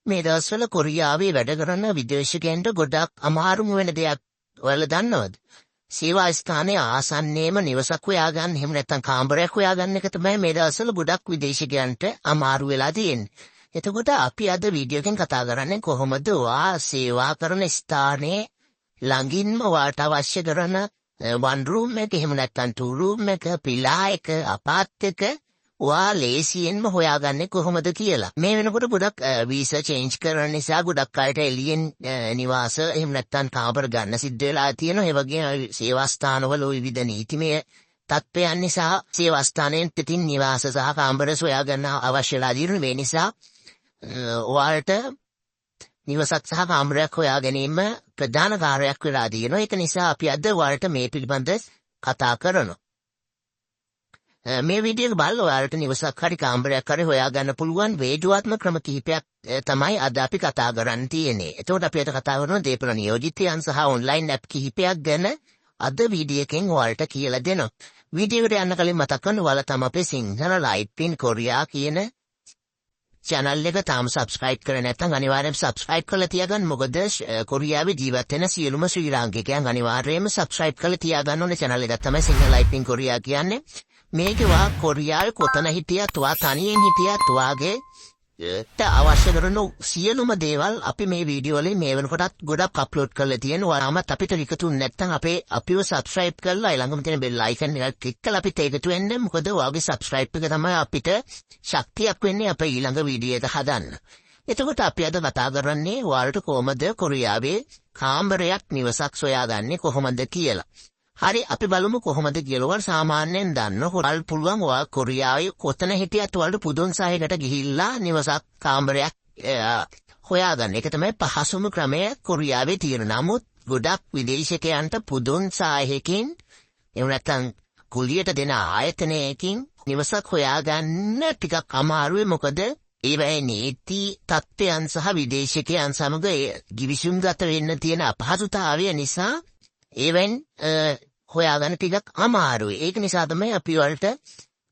මේ දවස්වල කොරියාවේ වැඩ කරන විදේශිකයන්ට ගොඩක් අමාරුම වෙන දෙයක් ඔයාලා දන්නවද? සේවා ස්ථානයේ ආසන්නයේම නිවසක් හොයාගන්න, එහෙම නැත්නම් කාමරයක් හොයාගන්න එක තමයි මේ දවස්වල ගොඩක් විදේශිකයන්ට අමාරු වෙලා තියෙන්නේ. එතකොට අපි අද වීඩියෝ එකෙන් කතා කරන්නේ කොහොමද ඔයා සේවා කරන ස්ථානයේ ළඟින්ම ඔයාට අවශ්‍ය කරන one room එක, එහෙම නැත්නම් two room එක, පිලා එක, අපාර්ට් එක ඔයා ලේසියෙන්ම හොයාගන්නේ කොහොමද කියලා. මේ වෙනකොට ගොඩක් වීසා චේන්ජ් කරන නිසා ගොඩක් අයට එළියෙන් නිවාස එහෙම නැත්නම් කාමර ගන්න සිද්ධ වෙලා තියෙනවා. ඒ වගේම සේවා ස්ථානවල විවිධ නීතිමය තත්ත්වයන් නිසා සේවා ස්ථානයෙන් පිටින් නිවාස සහ කාමර සොයා ගන්න අවශ්‍යලා දිනු මේ නිසා ඔයාලට නිවසක් සහ කාමරයක් හොයා ගැනීම ප්‍රධාන කාර්යයක් වෙලා තියෙනවා. ඒක නිසා අපි අද ඔයාලට මේ පිළිබඳ කතා කරනවා. මේ වීඩියෝ එක බලලා ඔයාලට නිවසක් හරි කාමරයක් හරි හොයාගන්න පුළුවන් වේජුවාත්මක ක්‍රම කිහිපයක් තමයි අද අපි කතා කරන්න තියෙන්නේ. එතකොට අපි අද කතා කරනවා දේපල නියෝජිතයන් සහ ඔන්ලයින් ඇප් කිහිපයක් ගැන අද වීඩියෝ එකෙන් ඔයාලට කියලා දෙනවා. වීඩියෝ එකට යන්න කලින් මතක් කරන්න ඔයාලා තම අපේ සිංහල ලයිට් ඉන් කොරියා කියන channel එක තාම subscribe කරේ නැත්නම් අනිවාර්යයෙන්ම subscribe කරලා තියාගන්න. මොකද කොරියාවේ ජීවත් වෙන සියලුම ශ්‍රී ලාංකිකයන් අනිවාර්යයෙන්ම subscribe කරලා තියාගන්න ඕනේ channel එක. තමයි සිංහල ලයිට් ඉන් කොරියා කියන්නේ. මේකවා කොරියාවේ කොතන හිටියත් වා තනියෙන් හිටියත් වාගේ අවශ්‍ය කරන සියලුම දේවල් අපි මේ වීඩියෝ වලින් මේ වෙනකොටත් ගොඩක් අප්ලෝඩ් කරලා තියෙනවා. ඔයාමත් අපිට එකතු නැත්නම් අපිව subscribe කරලා ළඟම තියෙන bell icon එක ක්ලික් කරලා අපිට එකතු වෙන්න. මොකද ඔයාගේ subscribe එක තමයි අපිට ශක්තියක් වෙන්නේ අපේ ඊළඟ වීඩියෝ එක හදන්න. එතකොට අපි අද කතා කරන්නේ ඔයාලට කොහොමද කොරියාවේ කාමරයක් නිවසක් සොයාගන්නේ කොහොමද කියලා. හරි, අපි බලමු කොහොමද කියලා. ඔයාලා සාමාන්‍යයෙන් දන්න ඔයාලට පුළුවන් ඔයා කොරියාවේ කොතන හිටියත් ඔයාලට පුදුන් සායකට ගිහිල්ලා නිවසක් කාමරයක් හොයාගන්න. ඒක තමයි පහසුම ක්‍රමය කොරියාවේ තියෙන. නමුත් ගොඩක් විදේශිකයන්ට පුදුන් සායකින් එහෙම නැත්නම් කුලියට දෙන ආයතනයකින් නිවසක් හොයාගන්න ටිකක් අමාරුයි. මොකද ඒවැයි නීති තත්ත්වයන් සහ විදේශිකයන් සමග ගිවිසුම්ගත වෙන්න තියෙන අපහසුතාවය නිසා ඒවෙන් හොයාගන්න ටිකක් අමාරුයි. ඒක නිසා තමයි අපි ඔයාලට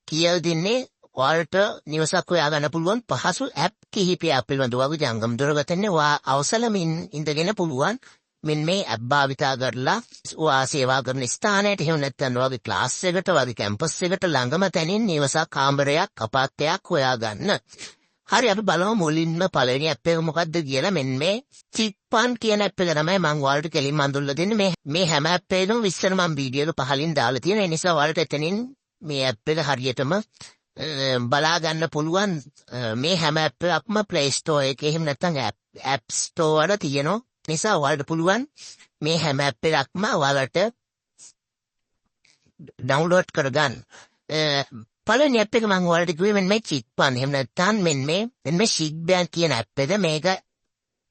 කියලා දෙන්නේ ඔයාලට නිවසක් හොයාගන්න පුළුවන් පහසු ඇප් කිහිපයක් පිළිබඳව. වගේ ජංගම දුරකථනයේ ඔයා අවසලමින් ඉඳගෙන පුළුවන් මෙන්න මේ ඇප් භාවිතා කරලා ඔයා සේවා කරන ස්ථානයට, එහෙම නැත්නම් ඔයාගේ ක්ලාස් එකට, ඔයාගේ කැම්පස් එකට ළඟම තැනින් නිවසක් කාමරයක් අපාර්ට්මන්ට් හොයාගන්න. හරි, අපි බලමු මුලින්ම පළවෙනි ඇප් එක මොකක්ද කියලා. මෙන්න මේ චික්පන් කියන ඇප් එක තමයි මම ඔයාලට කෙලින්ම අඳුල්ලා දෙන්නේ. මේ හැම ඇප් එකකම විස්තර මම වීඩියෝ එක පහලින් දාලා තියෙනවා. ඒ නිසා ඔයාලට එතනින් මේ ඇප් එක හරියටම බලා ගන්න පුළුවන්. මේ හැම ඇප් එකක්ම Play Store එකේ එහෙම නැත්නම් App Store වල තියෙනවා. නිසා ඔයාලට පුළුවන් මේ හැම ඇප් එකක්ම ඔයාලට ඩවුන්ලෝඩ් කරගන්න. පළවෙනි ඇප් එක මම ඔයාලට කිව්වේ මෙන්න මේ චික්පන්. එහෙම නැත්නම් මෙන්න මේ ශික්බෑන් කියන ඇප් එක. මේක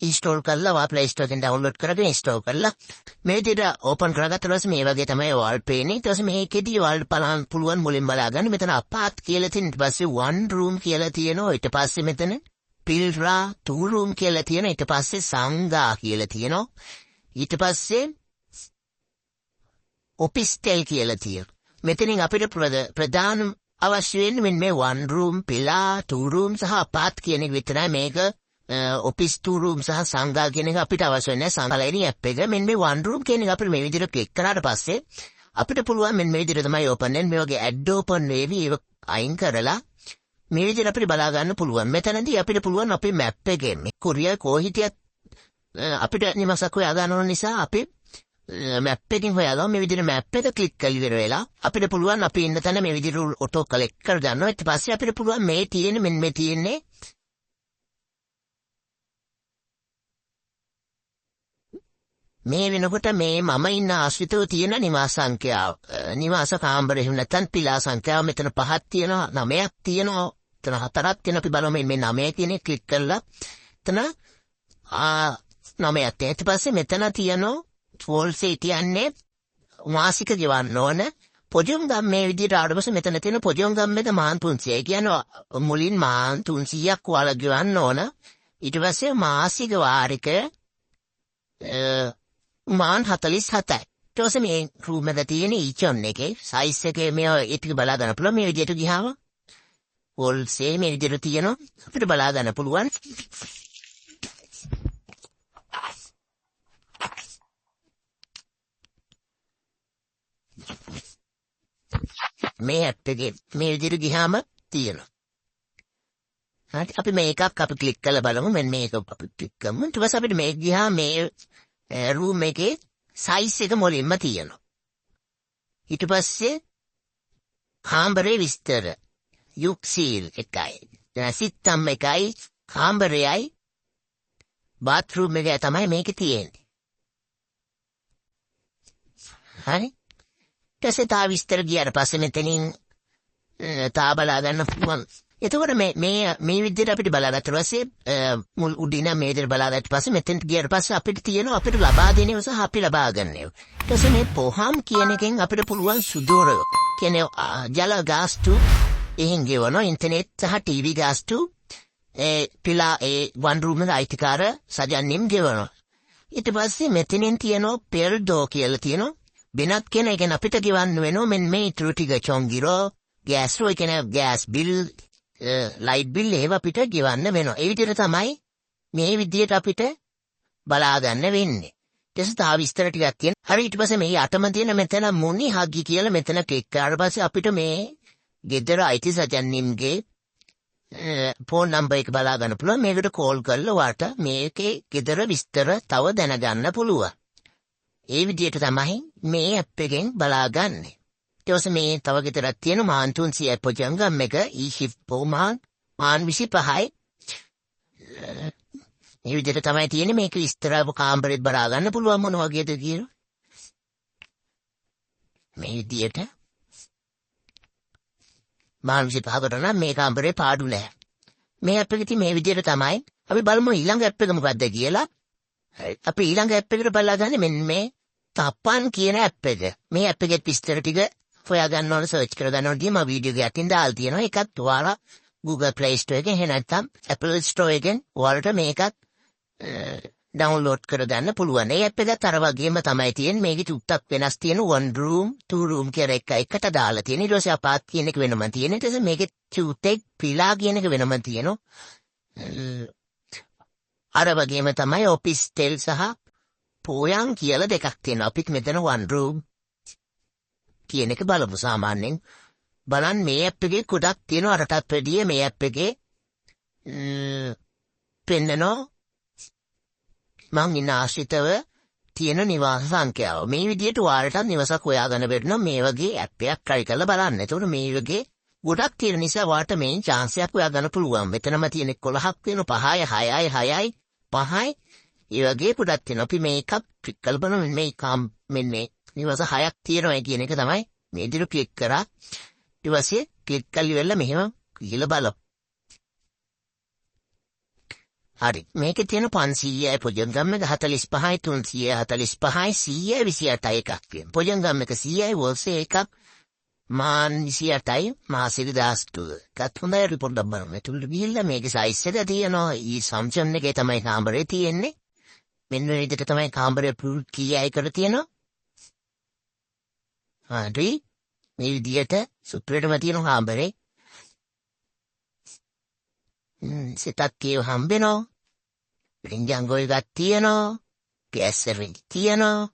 ඉන්ස්ටෝල් කරලා ඔයා Play Store එකෙන් ඩවුන්ලෝඩ් කරගෙන ඉන්ස්ටෝල් කරලා මේ විදිහට ඕපන් කරගත්තා ඊපස්සේ මේ වගේ තමයි ඔයාලට පේන්නේ. ඊට පස්සේ මේකෙදී ඔයාලට බලන්න පුළුවන් මුලින් බලාගන්න. මෙතන අපාර්ට් කියලා තියෙන, ඊට පස්සේ one room කියලා තියෙනවා. ඊට පස්සේ මෙතන පිල්රා two room කියලා තියෙනවා. ඊට පස්සේ සංගා කියලා තියෙනවා. ඊට පස්සේ ඔපිස්ටෙල් කියලා තියෙනවා. මෙතනින් අපිට ප්‍රධාන අවශ්‍ය වෙන්නේ මෙන්න මේ one room, පිලා, two room සහ අපාර්ට් කියන එක විතරයි. මේක ඔෆිස් two room සහ සංගා කියන එක අපිට අවශ්‍ය නැහැ. සංගාලේනි ඇප් එක මෙන්න මේ one room කියන එක අපිට මේ විදිහට ක්ලික් කරාට පස්සේ අපිට පුළුවන් මෙන්න මේ විදිහට තමයි ඕපන් වෙන්නේ. මේ වගේ ඇඩ් ඕපන් වේවි. ඒක අයින් කරලා මේ විදිහට අපිට බලා ගන්න පුළුවන්. මෙතනදී අපිට පුළුවන් අපේ මැප් එකෙන් කොරියාවේ කොහේ හිටියත් අපිට නිවසක් හොයා ගන්න ඕන නිසා අපි මැප් එකකින් හොයාගමු. මේ විදිහට මැප් එක ක්ලික් කරලා ඉවර වෙලා අපිට පුළුවන් අපි ඉන්න තැන මේ විදිහට ඔටෝ කලෙක්ට් කර ගන්නවා. ඊට පස්සේ අපිට පුළුවන් මේ තියෙන්නේ මෙන්න මේ තියෙන්නේ මේ වෙනකොට මේ මම ඉන්න ආශ්‍රිතව තියෙන නිවාස සංඛ්‍යාව, නිවාස කාමර එහෙම නැත්නම් පිලා සංඛ්‍යාව මෙතන 5ක් තියෙනවා, 9ක් තියෙනවා, එතන 4ක් තියෙනවා. අපි බලමු මේ 9 කියන එක ක්ලික් කරලා එතන 9ක් තියෙනවා. ඊට පස්සේ මෙතන තියෙනවා ෆෝල්සේ කියන්නේ මාසික ගෙවන්න ඕන. පොජොන් ගම් මේ විදිහට ආවම මෙතන තියෙන පොජොන් ගම්මේද මාන් 300. කියන්නේ මුලින් මාන් 300ක් ඔයාලා ගෙවන්න ඕන. ඊට පස්සේ මාසික වාරික මාන් 47යි. ඊට පස්සේ මේ රූම් එක තියෙන ඊචොන් එකේ සයිස් එකේ මේ ඒක බලා ගන්න පුළුවන්. මේ විදිහට ගියාම වෝල්සේ මේ විදිහට තියෙනවා. අපිට බලා ගන්න පුළුවන්. මේ ඇප් එකේ මේ විදිහට ගියාම තියෙනවා. හරි අපි මේකක් අපි ක්ලික් කරලා බලමු. මෙන්න මේක අපි ක්ලික් කරමු. ඊට පස්සේ අපිට මේක ගියා මේ රූම් එකේ සයිස් එක මුලින්ම තියෙනවා. ඊට පස්සේ කාමරේ විස්තර යුක්සීල් එකයි. සිත්තම් එකයි කාමරයයි බාත්රූම් එකයි තමයි මේකේ තියෙන්නේ. හරි ඊටසේ තා විස්තර ගියාට පස්සේ මෙතනින් තා බලා ගන්න පුළුවන්. එතකොට මේ විදිහට අපිට බලාගත්ත පස්සේ මුල් උඩින මේ විදිහට බලාගත්ත පස්සේ මෙතෙන්ට ගියාට පස්සේ අපිට තියෙනවා අපිට ලබා දෙනව සහ අපි ලබා ගන්නව. ඊටසේ මේ පොහම් කියන එකෙන් අපිට පුළුවන් සුදුර කියන්නේ ජල ගාස්තු එහෙන් ගෙවනවා ඉන්ටර්නෙට් සහ ටීවී ගාස්තු පිලා වන් රූම් එකේ අයිතිකාර සජන්නිම් ගෙවනවා. ඊට පස්සේ මෙතනින් තියෙනවා පෙල්ඩෝ කියලා තියෙනවා. වෙනත් කෙනෙක් අපිට ගෙවන්න වෙනවා මෙන්න මේ ඉතුරු ටික චොංගිරෝ ගෑස් රෝ කියන්නේ ගෑස් බිල් ලයිට් බිල් ඒව අපිට ගෙවන්න වෙනවා. ඒ විදිහට තමයි මේ විදිහට අපිට බලා ගන්න වෙන්නේ. ඊට පස්සේ විස්තර ටිකක් තියෙනවා. හරි ඊට පස්සේ මේ අතම තියෙන මෙතන මුනි හග්ගි කියලා මෙතන ක්ලික් කරලා පස්සේ අපිට මේ ගෙදර අයිති සජන්නිම්ගේ ෆෝන් නම්බර් එක බලා ගන්න පුළුවන්. මේකට කෝල් කරලා වාට මේකේ ගෙදර විස්තර තව දැනගන්න පුළුවන්. ඒ විදිහට තමයි මේ ඇප් එකෙන් බලාගන්නේ. ඊට පස්සේ මේ තව ගෙදරක් තියෙන මාන් 300 පොජංගම් එක ඊෂිෆ් පොමාන් මාන් 25යි. මේ විදිහට තමයි තියෙන්නේ. මේක විස්තර කාමරෙත් බලා ගන්න පුළුවන් මොන වගේද කියලා. මේ විදිහට මාන් 25කට නම් මේ කාමරේ පාඩු නැහැ. මේ ඇප් එකේ මේ විදිහට තමයි අපි බලමු ඊළඟ ඇප් එක මොකක්ද කියලා. අපි ඊළඟ ඇප් එකට බලාගන්නේ මෙන්න මේ තප්පන් කියන ඇප් එක. මේ ඇප් එකේ විස්තර ටික හොයා ගන්න ඕන සර්ච් කර ගන්න ඕනදී මම වීඩියෝ එකක් අතින් දාලා තියෙනවා. ඒකත් ඔයාලා Google Play Store එකෙන් එහෙම නැත්නම් Apple Store එකෙන් ඔයාලට මේකත් ඩවුන්ලෝඩ් කර ගන්න පුළුවන්. ඒ ඇප් එකත් අර වගේම තමයි තියෙන්නේ. මේකේ චුට්ටක් වෙනස් තියෙන 1 room 2 room කියලා එකට දාලා තියෙන. ඊට පස්සේ අපාත් කියන එක වෙනම තියෙන. ඊට පස්සේ මේකේ චුට්ටෙක් පිලා කියන එක වෙනම තියෙනවා. අර වගේම තමයි ඔෆිස් ටෙල් සහ පෝයන් කියලා දෙකක් තියෙනවා. අපිත් මෙතන 1 room කියන එක බලමු. සාමාන්‍යයෙන් බලන්න මේ ඇප් එකේ ගොඩක් තියෙනවා. අරටත් වැඩිය මේ ඇප් එකේ පෙන්නනවා මං ඉන්න ආශ්‍රිතව තියෙන නිවාස සංඛ්‍යාව. මේ විදිහට ඔයාලට නිවසක් හොයාගන්න බැරිනම් මේ වගේ ඇප් එකක් try කරලා බලන්න. එතකොට මේ වගේ ගොඩක් තියෙන නිසා ඔයාලට මේ chance එකක් හොයාගන්න පුළුවන්. මෙතනම තියෙන 11ක් වෙනවා 5යි 6යි 6යි 5යි ඒ වගේ ගොඩක් තියෙනවා. අපි මේකක් ක්ලික් කරලා බලමු. මෙන්න මේ නිවස 6ක් තියෙනවා කියන එක තමයි මේ විදිහට ක්ලික් කරා. ඊට පස්සේ ක්ලික් කරලා ඉවරලා මෙහෙම ගිහලා බලමු. හරි මේකේ තියෙන 500යි පොජංගම් එක 45යි 345යි 100යි 128යි එකක් තියෙනවා. පොජංගම් එක 100යි වෝල්සේ එකක් මාන් 28යි මාසෙක 1000. ගත් හොඳයි රිපෝට් එකක් බලමු. ඒතුළු ගිහිල්ලා මේකේ සයිස් එක තියෙනවා. ඊ සම්සන් එකේ තමයි කාමරේ තියෙන්නේ. මෙන්න මේ විදිහට තමයි කාමරේ කීයයි කර තියෙනවා. හරි මේ විදිහට සුප්‍රේටම තියෙන කාමරේ සිතක් කියව හම්බෙනවා. රින්ජංගෝල් එකක් තියෙනවා. ගෑස් සර්විස් තියෙනවා.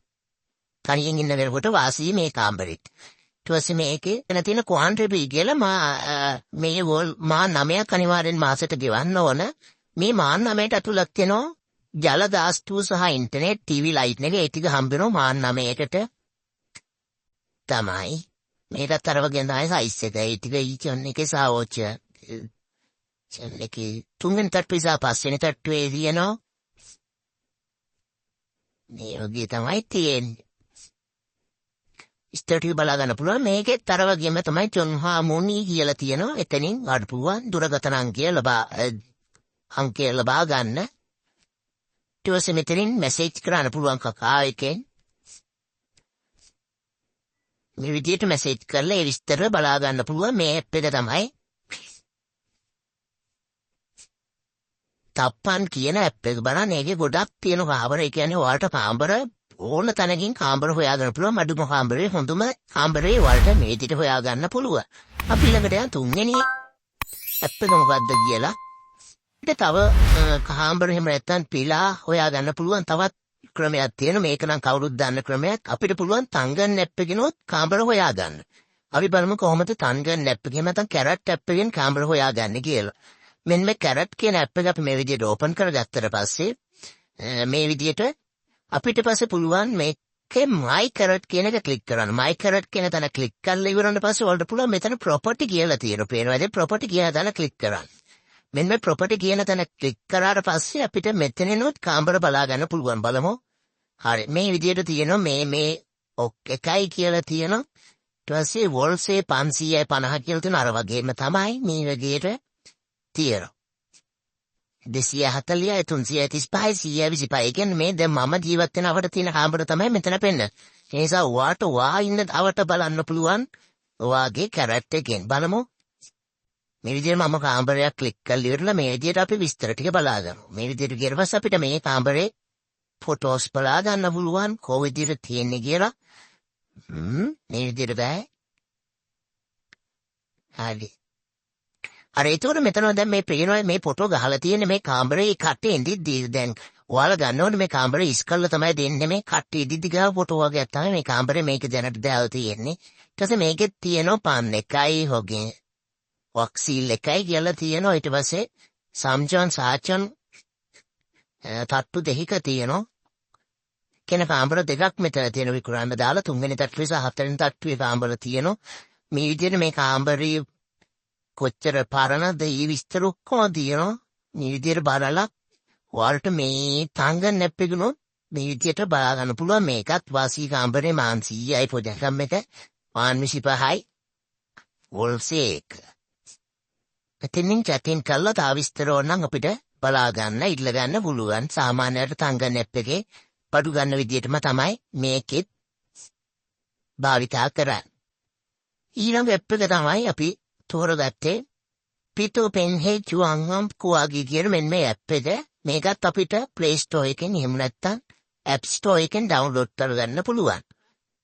තනියෙන් ඉන්න වෙනකොට වාසී මේ කාමරෙත්. ඊට පස්සේ මේකේ එන තියෙන ක්වාන්ටිටි කියලා මේ වෝල් මා 9ක් අනිවාර්යෙන් මාසෙට ගෙවන්න ඕන. මේ මා 9ට අතුලක් තියෙනවා. ජල ගාස්තු සහ ඉන්ටර්නෙට් ටීවී ලයිට් එක ඒ ටික හම්බෙනවා මා 9කට තමයි. මේකත් අර වගේ තමයි සයිස් එක. ඒ ටික ඊචන් එකේ සාවෝච්ච එකේ තුන්වෙනි තට්ටුවේ සහ පස්වෙනි තට්ටුවේ තියෙනවා. මේ වගේ තමයි තියෙන්නේ. ස්ටඩිය බලා ගන්න පුළුවන්. මේකෙත් අර වගේම තමයි චොන්හා මොනි කියලා තියෙනවා. එතනින් වඩ පුළුවන් දුරකථන අංකය ලබා ගන්න. ඊට පස්සේ මෙතනින් මැසේජ් කරන්න පුළුවන් කකා එකෙන්. මේ විදිහට මැසේජ් කරලා ඒ විස්තර බලා ගන්න පුළුවන්. මේ ඇප් එක තමයි තප්පන් කියන ඇප් එක. බලන්න ඒකේ ගොඩක් තියෙන කාමර. ඒ කියන්නේ ඔයාලට කාමර ඕන තැනකින් කාමර හොයාගන්න පුළුවන්. අඩුම කාමරේ හොඳම කාමරේ ඔයාලට මේ විදිහට හොයාගන්න පුළුවන්. අපි ළඟට යන තුන්වෙනි ඇප් එක මොකද්ද කියලා. ඊට තව කාමර එහෙම නැත්නම් පිලා හොයාගන්න පුළුවන් තවත් ක්‍රමයක් තියෙනවා. මේක නම් කවුරුත් දන්න ක්‍රමයක්. අපිට පුළුවන් තංගන් ඇප් එකකිනොත් කාමර හොයාගන්න. අපි බලමු කොහොමද තන්ගන් ඇප් එකේ නැත්නම් කැරට් ඇප් එකෙන් කාමර හොයාගන්නේ කියලා. මෙන්න මේ කැරට් කියන ඇප් එක අපි මේ විදිහට ඕපන් කරගත්තට පස්සේ මේ විදිහට අපිට පස්සේ පුළුවන් මේකේ my carrot කියන එක ක්ලික් කරන්න. my carrot කියන තැන ක්ලික් කරලා ඉවරන පස්සේ ඔයාලට පුළුවන් මෙතන property කියලා තියෙනවා. පේනවාද? property කියන තැන ක්ලික් කරන්න. මෙන්න මේ property කියන තැන ක්ලික් කරාට පස්සේ අපිට මෙතනිනුත් කාමර බලා ගන්න පුළුවන්. බලමු. හරි. මේ විදිහට තියෙනවා මේ එකයි කියලා තියෙනවා. ඊට පස්සේ වෝල්සේ 550 කියලා තියෙන අර වගේම තමයි මේ වගේට තියෙනවා. 240 335 125 කියන්නේ මේ දැන් මම ජීවත් වෙන අවට තියෙන කාමර තමයි මෙතන පෙන්නන්නේ. ඒ නිසා ඔයාට ඉන්න අවට බලන්න පුළුවන් ඔයාගේ කැරට් එකෙන්. බලමු. මේ විදිහට මම කාමරයක් ක්ලික් කරලා ඉවරලා මේ විදිහට අපි විස්තර ටික බලා ගමු. මේ විදිහට ගියට පස්සේ අපිට මේ කාමරේ ෆොටෝස් බලා ගන්න පුළුවන් කොහොම විදිහට තියෙන්නේ කියලා. මේ විදිහට බෑ. හරි. අර ඒතකොට මෙතන දැන් මේ පේනවා මේ ෆොටෝ ගහලා තියෙන්නේ මේ කාමරේ කට්ටේ ඉඳිද්දි දැන් ඔයාලා ගන්න ඕනේ මේ කාමරේ ඉස්කල්ලා තමයි දෙන්නේ මේ කට්ටේ ඉඳිද්දි ගාව ෆොටෝ වගේ තමයි මේ කාමරේ මේක දැනට දාලා තියෙන්නේ. ඊට පස්සේ මේකෙත් තියෙනවා පාන් එකයි හොගේ වක්සීල් එකයි කියලා තියෙනවා. ඊට පස්සේ සම්ජන් සාචන් තට්ටු දෙකක තියෙනවා. කෙන කාමර දෙකක් මෙතන තියෙන විකුණන්න දාලා තුන්වෙනි තට්ටුවේ සහ හතරවෙනි තට්ටුවේ කාමර තියෙනවා. මේ විදිහට මේ කාමරේ කොච්චර පරණද ඊ විස්තර ඔක්කොම තියෙනවා. මේ විදිහට බලලා ඔයාලට මේ තංගන් ඇප් එකනොත් මේ විදිහට බලා ගන්න පුළුවන්. මේකත් වාසී කාමරේ මාන් 100යි පොඩ්ඩක්ම එක 125යි වෝල්සේ එක. එතනින් චැටින් කළා තා විස්තර ඕනනම් අපිට බලා ගන්න ඉල්ල ගන්න පුළුවන්. සාමාන්‍යයට තංගන් ඇප් එකේ පඩු ගන්න විදිහටම තමයි මේකෙත් භාවිතා කරන්නේ. ඊළඟ ඇප් එක තමයි අපි තෝරගත්තේ පිටෝ පෙන් හේ චුවංගම් කුවාගී කියන මෙන්න මේ ඇප් එක. මේකත් අපිට Play Store එකෙන් එහෙම නැත්නම් App Store එකෙන් ඩවුන්ලෝඩ් කරගන්න පුළුවන්.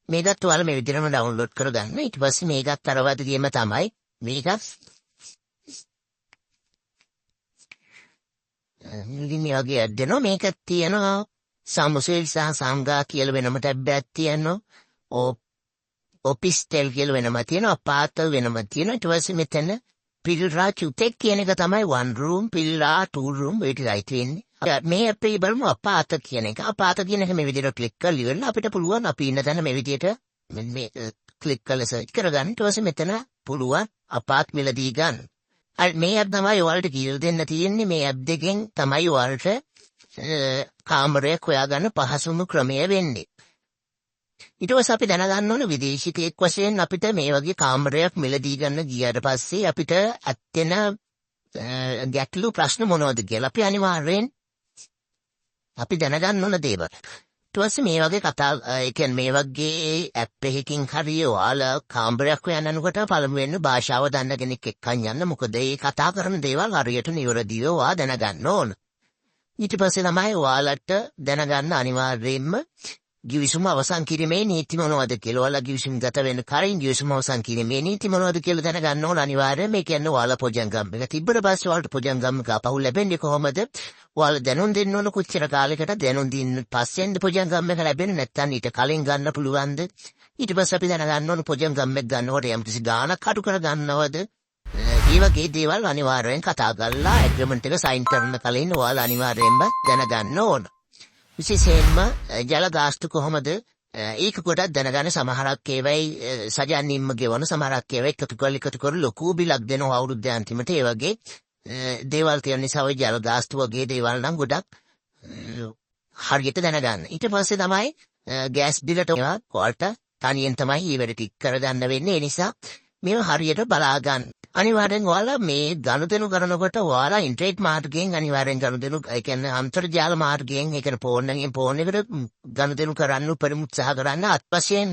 මේකත් ඔයාලා මේ විදිහටම ඩවුන්ලෝඩ් කරගන්න. ඊට පස්සේ මේකත් අර වගේම තමයි. මේකත් මේ වගේ ඇඩ් දෙනවා. මේක තියෙනවා සමුසෙල් සහ සංගා කියලා වෙනම ටැබ් එකක් තියෙනවා. ඔපිස්ටෙල් කියලා වෙනම තියෙනවා. අපාත වෙනම තියෙනවා. ඊට පස්සේ මෙතන පිල්රා චුටෙක් කියන එක තමයි 1 room පිල්රා 2 room ඒකයි තියෙන්නේ. මේ අපේ බලමු අපාත කියන එක. අපාත කියන එක මේ විදිහට ක්ලික් කරලා ඉවරලා අපිට පුළුවන් අපි ඉන්න තැන මේ විදිහට මේ ක්ලික් කරලා සර්ච් කරගන්න. ඊට පස්සේ මෙතන පුළුවන් අපාත් මිලදී ගන්න. මේ ඇප් තමයි ඔයාලට කියලා දෙන්න තියෙන්නේ. මේ ඇප් දෙකෙන් තමයි ඔයාලට කාමරයක් හොයාගන්න පහසුම ක්‍රමය වෙන්නේ. ඊට පස්සේ අපි දැනගන්න ඕන විදේශිකයෙක් වශයෙන් අපිට මේ වගේ කාමරයක් මිලදී ගන්න ගියාට පස්සේ අපිට ඇත්තෙන ගැටලු ප්‍රශ්න මොනවද කියලා අපි අනිවාර්යෙන් අපි දැනගන්න ඕන දේවල්. ඊට පස්සේ මේ වගේ ඒ කියන්නේ මේ වගේ ඇප් එකකින් හරි ඔයාලා කාමරයක් හොයන්න යනකොට පළමුවෙන්ම භාෂාව දන්න කෙනෙක් එක්කන් යන්න. මොකද ඒ කතා කරන දේවල් හරියට නිවැරදිව ඔයා දැනගන්න ඕන. ඊට පස්සේ තමයි ඔයාලට දැනගන්න අනිවාර්යයෙන්ම ගිවිසුම අවසන් කිරීමේ නීති මොනවද කියලා. ඔයාලා ගිවිසුම ගත වෙන කලින් ගිවිසුම අවසන් කිරීමේ නීති මොනවද කියලා දැනගන්න ඕන අනිවාර්යයෙන්. මේ කියන්නේ ඔයාලා පොජංගම් එක තිබ්බට පස්සේ ඔයාලට පොජංගම් එක අපහු ලැබෙන්නේ කොහොමද? ඔයාලා දැනුම් දෙන්න ඕන කොච්චර කාලයකට දැනුම් දෙන්න පස්සෙන්ද පොජංගම් එක ලැබෙන්නේ නැත්නම් ඊට කලින් ගන්න පුළුවන්ද? ඊට පස්සේ අපි දැනගන්න ඕන පොජංගම් එක ගන්නකොට යම්කිසි ගාණක් අඩු කර ගන්නවද? මේ වගේ දේවල් අනිවාර්යයෙන් කතා කරලා ඇග්‍රීමන්ට් එක සයින් කරන්න කලින් ඔයාලා අනිවාර්යයෙන්ම දැනගන්න ඕන. විශේෂයෙන්ම ජල ගාස්තු කොහොමද ඒක කොටත් දැනගන්න. සමහරක් ඒවයි සජන්නින්ම ගෙවන සමහරක් ඒවයි එකතු කරලා ලොකු බිලක් දෙනවා අවුරුද්ද අන්තිමට. ඒ වගේ දේවල් තියෙන නිසා ඔය ජල ගාස්තු වගේ දේවල් නම් ගොඩක් හරියට දැනගන්න. ඊට පස්සේ තමයි ගෑස් බිලට ඔයාලට තනියෙන් තමයි ඊවැඩ ටික් කර ගන්න වෙන්නේ. ඒ නිසා මේව හරියට බලා ගන්න. අනිවාර්යෙන් ඔයාලා මේ ගනුදෙනු කරනකොට ඔයාලා ඉන්ටර්නෙට් මාර්ගයෙන් අනිවාර්යෙන් ගනුදෙනු ඒ කියන්නේ අන්තර්ජාල මාර්ගයෙන් ඒ කියන්නේ ෆෝන් එකට ගනුදෙනු කරන්න උපරිම උත්සාහ කරන්න. අත්වශයෙන්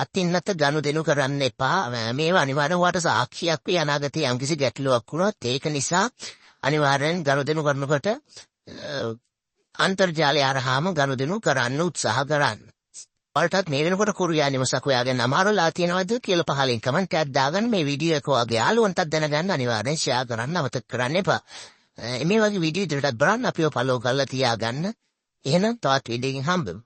අතින්නත ගනුදෙනු කරන්න එපා. මේවා අනිවාර්යෙන් ඔයාලට සාක්ෂියක් වේ අනාගතයේ යම්කිසි ගැටලුවක් වුණොත්. ඒක නිසා අනිවාර්යෙන් ගනුදෙනු කරනකොට අන්තර්ජාලය හරහාම ගනුදෙනු කරන්න උත්සාහ කරන්න. ඔයාලටත් මේ වෙනකොට කුරියා නිවසක් හොයාගෙන අමාරුලා තියෙනවද කියලා පහලින් කමෙන්ට් එකක් දාගන්න. මේ වීඩියෝ එක ඔයාගේ යාළුවන්ටත් දැනගන්න අනිවාර්යෙන් ෂෙයා කරන්න අමතක කරන්න එපා. මේ වගේ වීඩියෝ ඉදිරියටත් බලන්න අපිව ෆලෝ කරලා තියාගන්න. එහෙනම් තවත් වීඩියෝ එකකින් හම්බෙමු.